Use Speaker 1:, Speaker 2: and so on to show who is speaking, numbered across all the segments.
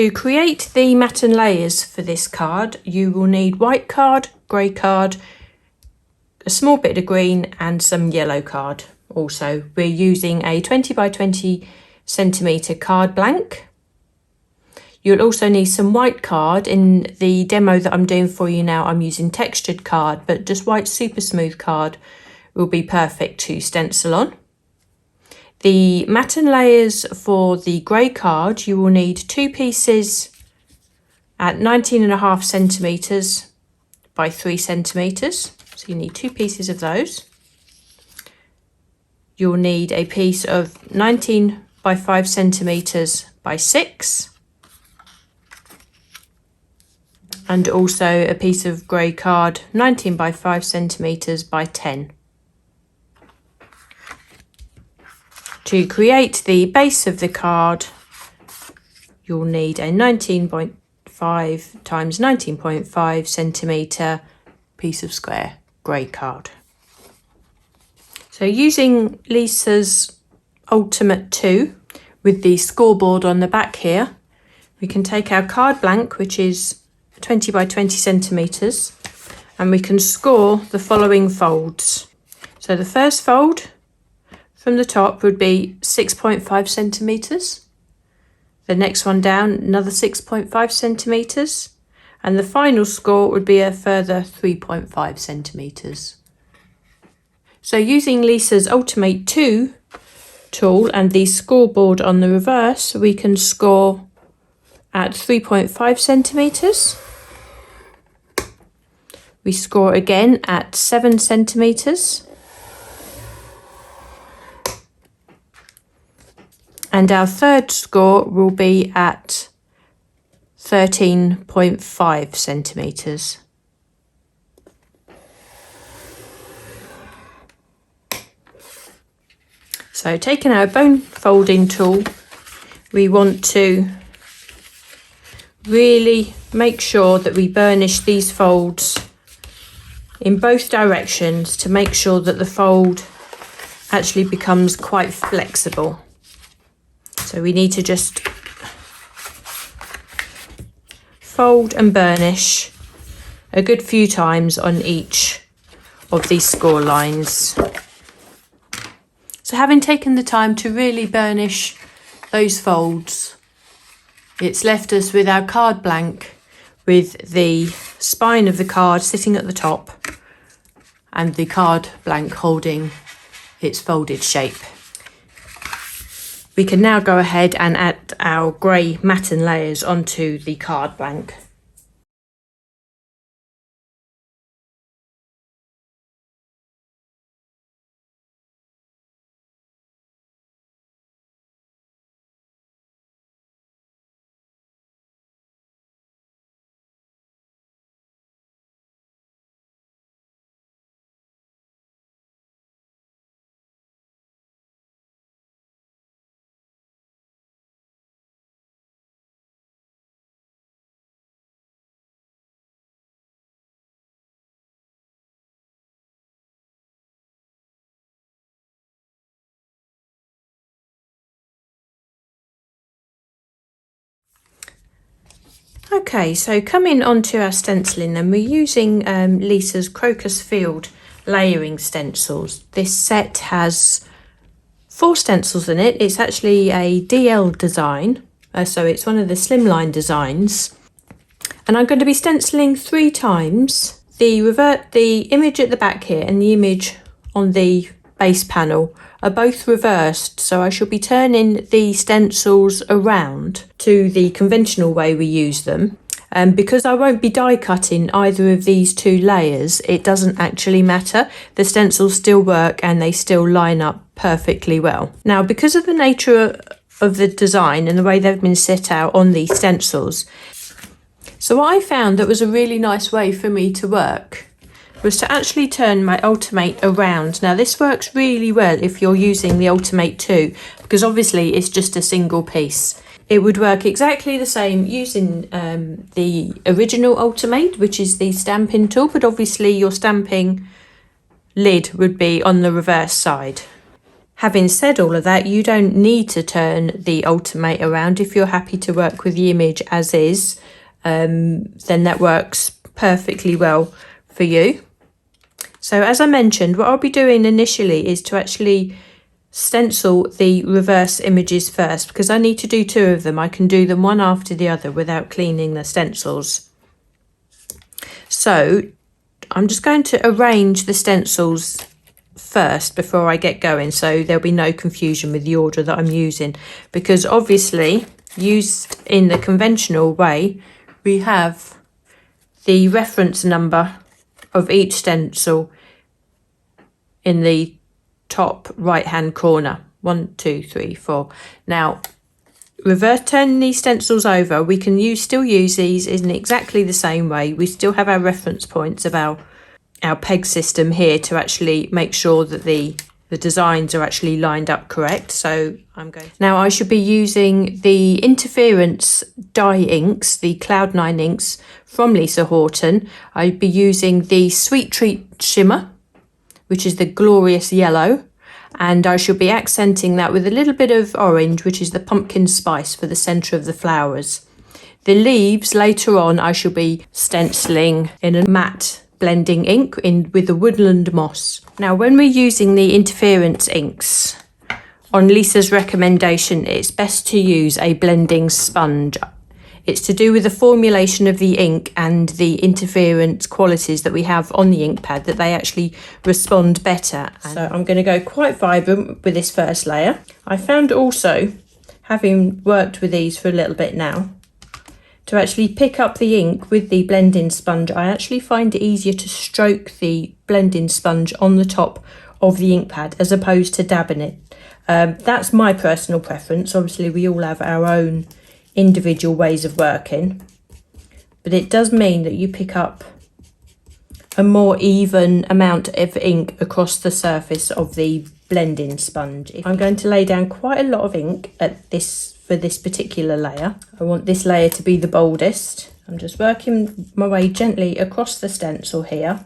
Speaker 1: To create the matte and layers for this card, you will need white card, grey card, a small bit of green and some yellow card. Also, we're using a 20 by 20 centimetre card blank. You'll also need some white card. In the demo that I'm doing for you now, I'm using textured card, but just white super smooth card will be perfect to stencil on. The matte and layers for the grey card, you will need 2 pieces at 19.5 centimetres by 3 centimetres. So you need 2 pieces of those. You'll need a piece of 19 by 5 centimetres by 6. And also a piece of grey card, 19 by 5 centimetres by 10. To create the base of the card, you'll need a 19.5 times 19.5 centimetre piece of square grey card. So using Lisa's Ultimate 2 with the scoreboard on the back here, we can take our card blank, which is 20 by 20 centimetres, and we can score the following folds. So the first fold from the top would be 6.5 centimetres. The next one down, another 6.5 centimetres. And the final score would be a further 3.5 centimetres. So using Lisa's Ultimate 2 tool and the scoreboard on the reverse, we can score at 3.5 centimetres. We score again at 7 centimetres. And our third score will be at 13.5 centimetres. So taking our bone folding tool, we want to really make sure that we burnish these folds in both directions to make sure that the fold actually becomes quite flexible. So we need to just fold and burnish a good few times on each of these score lines. So having taken the time to really burnish those folds, it's left us with our card blank with the spine of the card sitting at the top and the card blank holding its folded shape. We can now go ahead and add our grey matte and layers onto the card blank. Okay, so coming on to our stenciling, then we're using Lisa's Crocus Field Layering stencils. This set has 4 stencils in it. It's actually a DL design, so it's one of the slimline designs. And I'm going to be stenciling 3 times. The image at the back here and the image on the base panel are both reversed, so I shall be turning the stencils around to the conventional way we use them. Because I won't be die cutting either of these 2 layers, it doesn't actually matter. The stencils still work and they still line up perfectly well. Now, because of the nature of the design and the way they've been set out on these stencils, so what I found that was a really nice way for me to work was to actually turn my Ultimate around. Now this works really well if you're using the Ultimate 2, because obviously it's just a single piece. It would work exactly the same using the original Ultimate, which is the stamping tool, but obviously your stamping lid would be on the reverse side. Having said all of that, you don't need to turn the Ultimate around. If you're happy to work with the image as is, then that works perfectly well for you. So as I mentioned, what I'll be doing initially is to actually stencil the reverse images first, because I need to do two of them. I can do them one after the other without cleaning the stencils. So I'm just going to arrange the stencils first before I get going, so there'll be no confusion with the order that I'm using, because obviously used in the conventional way we have the reference number of each stencil in the top right hand corner. 1, 2, 3, 4. Now turning these stencils over, we can still use these in exactly the same way. We still have our reference points of our peg system here to actually make sure that the designs are actually lined up correct. So now I should be using the Interference dye inks, the Cloud 9 inks from Lisa Horton. I'd be using the Sweet Treat Shimmer, which is the Glorious Yellow, and I should be accenting that with a little bit of orange, which is the Pumpkin Spice, for the centre of the flowers. The leaves later on I shall be stenciling in a matte blending ink with the Woodland Moss. Now when we're using the Interference inks, on Lisa's recommendation, it's best to use a blending sponge. It's to do with the formulation of the ink and the interference qualities that we have on the ink pad, that they actually respond better. So I'm going to go quite vibrant with this first layer. I found also, having worked with these for a little bit now, to actually pick up the ink with the blending sponge, I actually find it easier to stroke the blending sponge on the top of the ink pad as opposed to dabbing it. That's my personal preference. Obviously we all have our own individual ways of working, but it does mean that you pick up a more even amount of ink across the surface of the blending sponge. I'm going to lay down quite a lot of ink for this particular layer. I want this layer to be the boldest. I'm just working my way gently across the stencil here.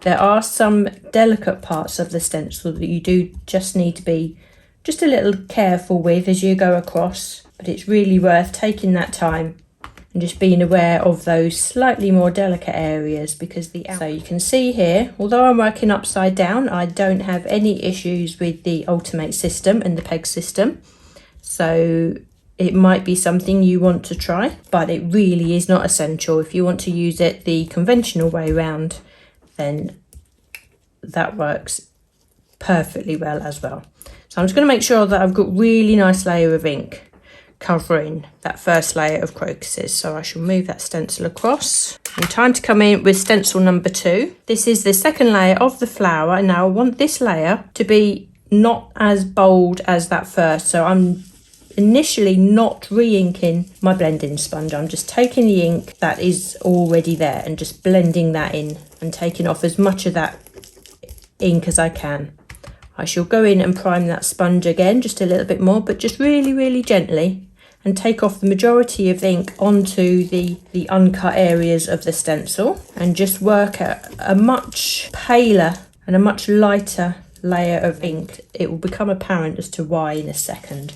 Speaker 1: There are some delicate parts of the stencil that you do just need to be just a little careful with as you go across, but it's really worth taking that time and just being aware of those slightly more delicate areas, because so you can see here, although I'm working upside down, I don't have any issues with the Ultimate system and the peg system. So it might be something you want to try, but it really is not essential. If you want to use it the conventional way round, then that works perfectly well as well. So I'm just going to make sure that I've got really nice layer of ink covering that first layer of crocuses. So I shall move that stencil across. And time to come in with stencil number 2. This is the second layer of the flower, and now I want this layer to be not as bold as that first. So I'm initially not re-inking my blending sponge. I'm just taking the ink that is already there and just blending that in and taking off as much of that ink as I can. I shall go in and prime that sponge again, just a little bit more, but just really, really gently, and take off the majority of the ink onto the uncut areas of the stencil, and just work a much paler and a much lighter layer of ink. It will become apparent as to why in a second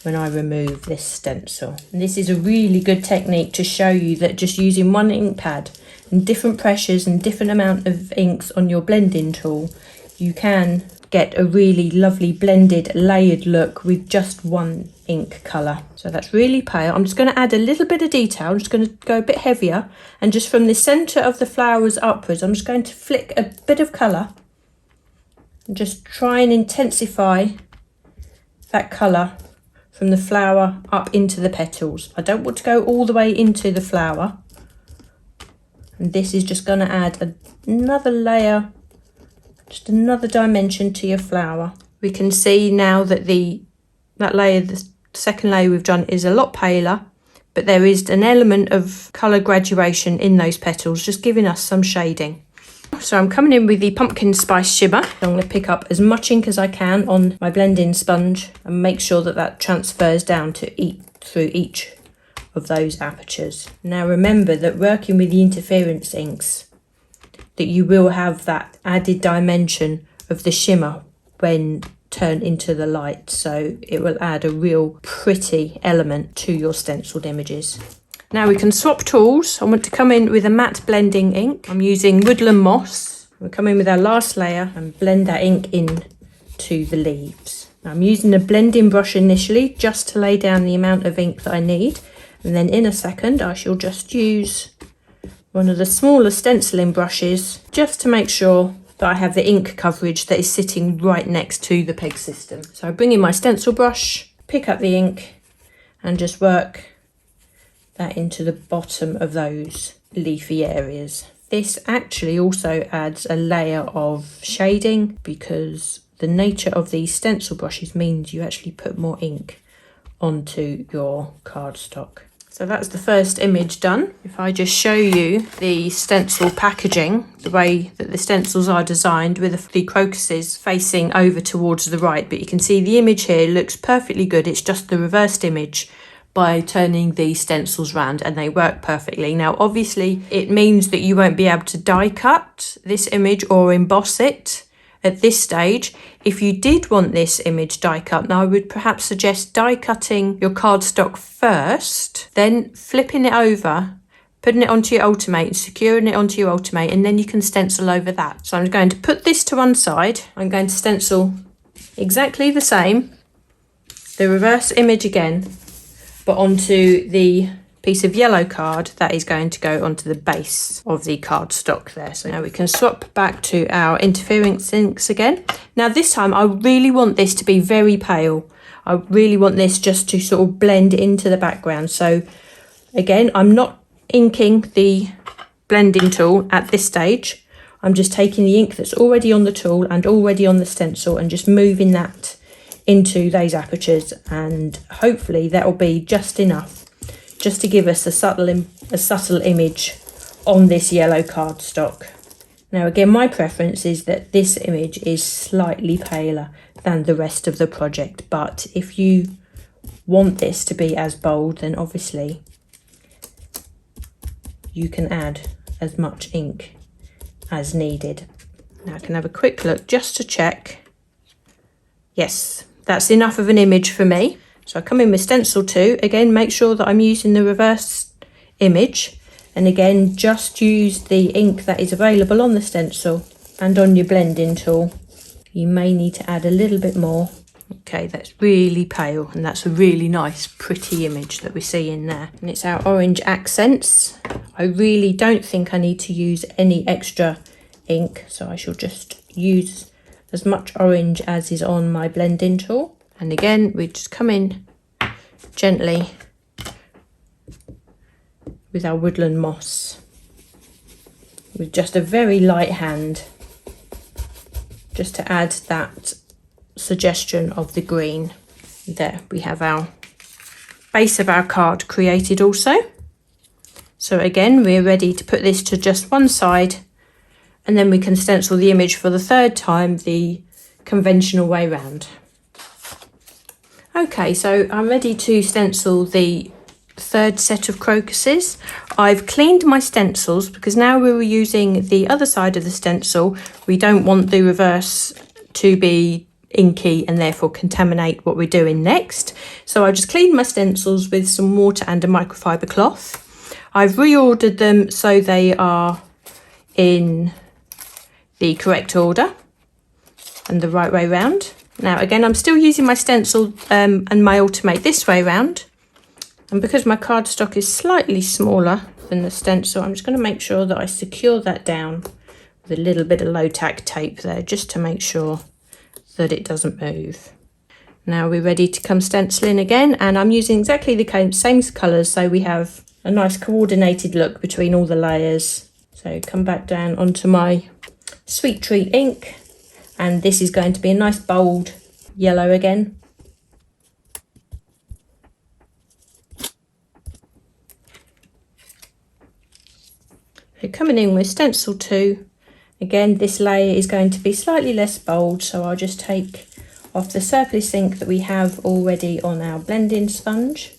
Speaker 1: when I remove this stencil. And this is a really good technique to show you that just using one ink pad and different pressures and different amount of inks on your blending tool, you can get a really lovely blended layered look with just one ink colour. So that's really pale. I'm just going to add a little bit of detail. I'm just going to go a bit heavier, and just from the centre of the flowers upwards, I'm just going to flick a bit of colour and just try and intensify that colour from the flower up into the petals. I don't want to go all the way into the flower, and this is just going to add another layer, just another dimension to your flower. We can see now that that layer, the second layer we've done, is a lot paler, but there is an element of colour graduation in those petals, just giving us some shading. So I'm coming in with the Pumpkin Spice Shimmer. I'm going to pick up as much ink as I can on my blending sponge and make sure that that transfers down through each of those apertures. Now remember that working with the interference inks, that you will have that added dimension of the shimmer when turned into the light, so it will add a real pretty element to your stenciled images. Now we can swap tools. I want to come in with a matte blending ink. I'm using Woodland Moss. We'll come in with our last layer and blend that ink in to the leaves. Now I'm using a blending brush initially just to lay down the amount of ink that I need, and then in a second I shall just use one of the smaller stenciling brushes just to make sure that I have the ink coverage that is sitting right next to the peg system. So I bring in my stencil brush, pick up the ink and just work that into the bottom of those leafy areas. This actually also adds a layer of shading because the nature of these stencil brushes means you actually put more ink onto your cardstock. So that's the first image done. If I just show you the stencil packaging, the way that the stencils are designed with the crocuses facing over towards the right, but you can see the image here looks perfectly good. It's just the reversed image by turning the stencils round, and they work perfectly. Now obviously it means that you won't be able to die cut this image or emboss it at this stage. If you did want this image die cut, now I would perhaps suggest die cutting your cardstock first, then flipping it over, putting it onto your Ultimate and securing it onto your Ultimate, and then you can stencil over that. So I'm going to put this to one side. I'm going to stencil exactly the same, the reverse image again, but onto the piece of yellow card that is going to go onto the base of the cardstock there. So now we can swap back to our interference inks again. Now this time I really want this to be very pale. I really want this just to sort of blend into the background. So again, I'm not inking the blending tool at this stage. I'm just taking the ink that's already on the tool and already on the stencil and just moving that into those apertures, and hopefully that will be just enough just to give us a subtle image on this yellow cardstock. Now again, my preference is that this image is slightly paler than the rest of the project, but if you want this to be as bold, then obviously you can add as much ink as needed. Now I can have a quick look just to check. Yes, that's enough of an image for me. So I come in with stencil 2, again make sure that I'm using the reverse image, and again just use the ink that is available on the stencil and on your blending tool. You may need to add a little bit more. Okay, that's really pale, and that's a really nice pretty image that we see in there. And it's our orange accents. I really don't think I need to use any extra ink, so I shall just use as much orange as is on my blending tool. And again, we just come in gently with our Woodland Moss with just a very light hand, just to add that suggestion of the green. There we have our base of our card created also. So again, we're ready to put this to just one side, and then we can stencil the image for the third time the conventional way round. Okay, so I'm ready to stencil the third set of crocuses. I've cleaned my stencils because now we were using the other side of the stencil. We don't want the reverse to be inky and therefore contaminate what we're doing next. So I just cleaned my stencils with some water and a microfiber cloth. I've reordered them so they are in the correct order and the right way round. Now again, I'm still using my stencil and my Ultimate this way round, and because my cardstock is slightly smaller than the stencil, I'm just going to make sure that I secure that down with a little bit of low tack tape there, just to make sure that it doesn't move. Now we're ready to come stenciling again, and I'm using exactly the same colours so we have a nice coordinated look between all the layers. So come back down onto my Sweet Treat ink, and this is going to be a nice bold yellow again. So coming in with stencil 2, again this layer is going to be slightly less bold, so I'll just take off the surplus ink that we have already on our blending sponge.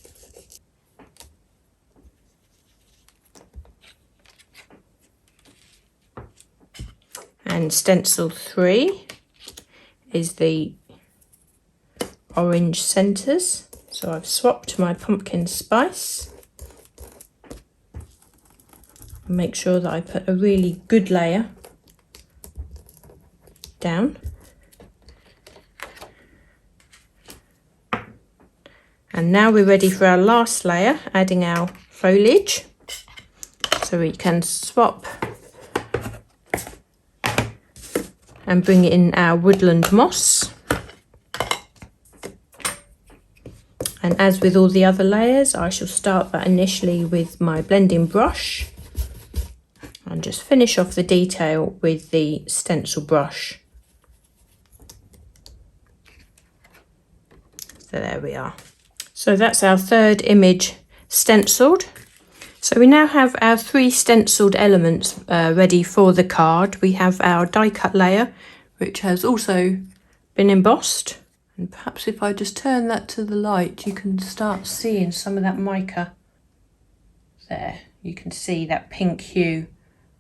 Speaker 1: And stencil 3, is the orange centres. So I've swapped my pumpkin spice. Make sure that I put a really good layer down. And now we're ready for our last layer, adding our foliage. So we can swap and bring in our woodland moss. And as with all the other layers, I shall start that initially with my blending brush and just finish off the detail with the stencil brush. So there we are. So that's our third image stenciled. So we now have our 3 stenciled elements ready for the card. We have our die cut layer, which has also been embossed. And perhaps if I just turn that to the light, you can start seeing some of that mica there. You can see that pink hue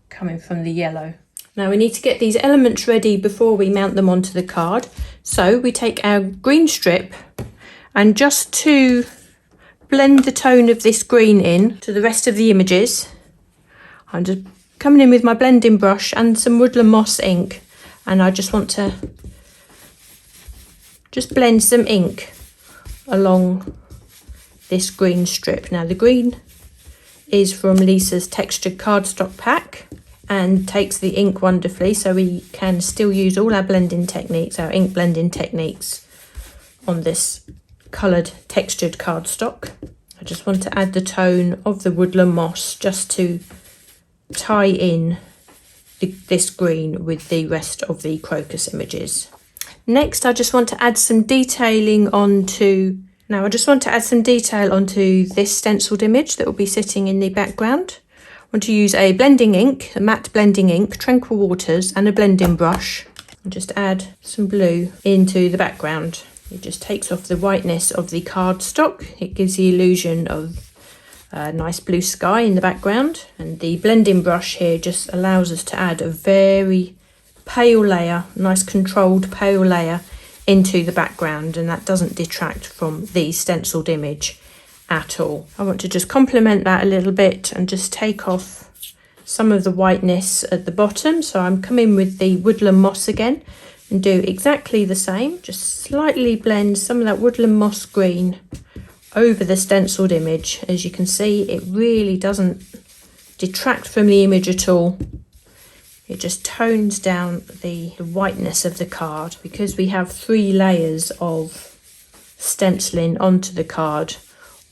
Speaker 1: coming from the yellow. Now we need to get these elements ready before we mount them onto the card. So we take our green strip, and just to blend the tone of this green in to the rest of the images, I'm just coming in with my blending brush and some Woodland Moss ink, and I just want to just blend some ink along this green strip. Now the green is from Lisa's textured cardstock pack and takes the ink wonderfully, so we can still use all our blending techniques, our ink blending techniques on this coloured textured cardstock. I just want to add the tone of the Woodland Moss just to tie in this green with the rest of the crocus images. Next, I just want to add some detailing onto, I just want to add some detail onto this stenciled image that will be sitting in the background. I want to use a blending ink, a matte blending ink, Tranquil waters, and a blending brush, and just add some blue into the background. It just takes off the whiteness of the cardstock. It gives the illusion of a nice blue sky in the background. And the blending brush here just allows us to add a very pale layer, nice controlled pale layer into the background, and that doesn't detract from the stenciled image at all. I want to just complement that a little bit and just take off some of the whiteness at the bottom. So I'm coming with the Woodland Moss again and do exactly the same, just slightly blend some of that Woodland Moss green over the stenciled image. As you can see, it really doesn't detract from the image at all. It just tones down the whiteness of the card. Because we have 3 layers of stenciling onto the card,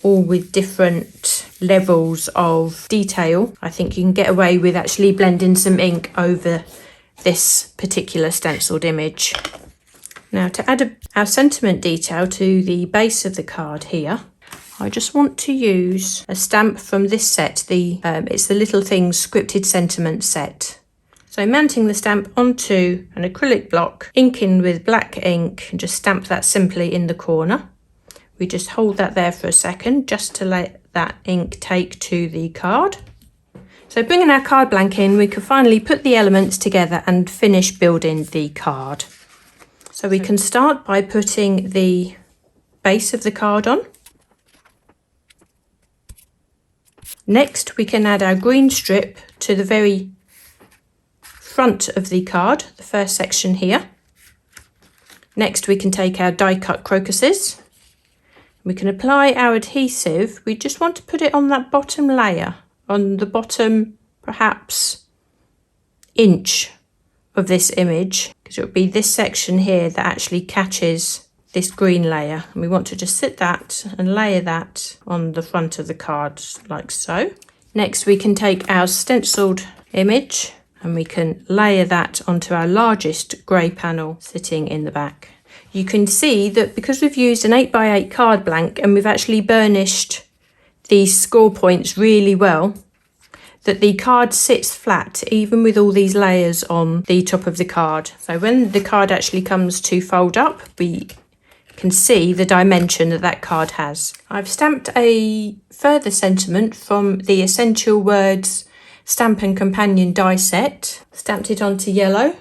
Speaker 1: all with different levels of detail, I think you can get away with actually blending some ink over this particular stenciled image. Now to add our sentiment detail to the base of the card here, I just want to use a stamp from this set. It's the Little Things Scripted Sentiment set. So mounting the stamp onto an acrylic block, inking with black ink, and just stamp that simply in the corner. We just hold that there for a second just to let that ink take to the card. So bringing our card blank in, we can finally put the elements together and finish building the card. So we can start by putting the base of the card on. Next, we can add our green strip to the very front of the card, the first section here. Next, we can take our die cut crocuses. We can apply our adhesive. We just want to put it on that bottom layer, on the bottom perhaps inch of this image, because it would be this section here that actually catches this green layer, and we want to just sit that and layer that on the front of the card like so. Next, we can take our stenciled image and we can layer that onto our largest grey panel sitting in the back. You can see that because we've used an 8x8 card blank and we've actually burnished these score points really well, that the card sits flat even with all these layers on the top of the card. So when the card actually comes to fold up, we can see the dimension that that card has. I've stamped a further sentiment from the Essential Words Stamp and Companion die set, stamped it onto yellow.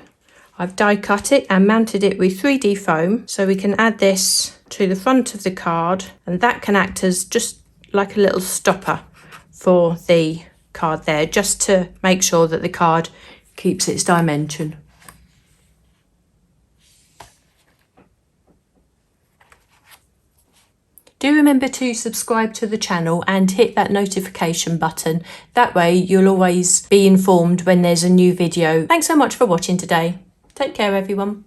Speaker 1: I've die cut it and mounted it with 3D foam, so we can add this to the front of the card, and that can act as just like a little stopper for the card there, just to make sure that the card keeps its dimension. Do remember to subscribe to the channel and hit that notification button. That way you'll always be informed when there's a new video. Thanks so much for watching today. Take care everyone.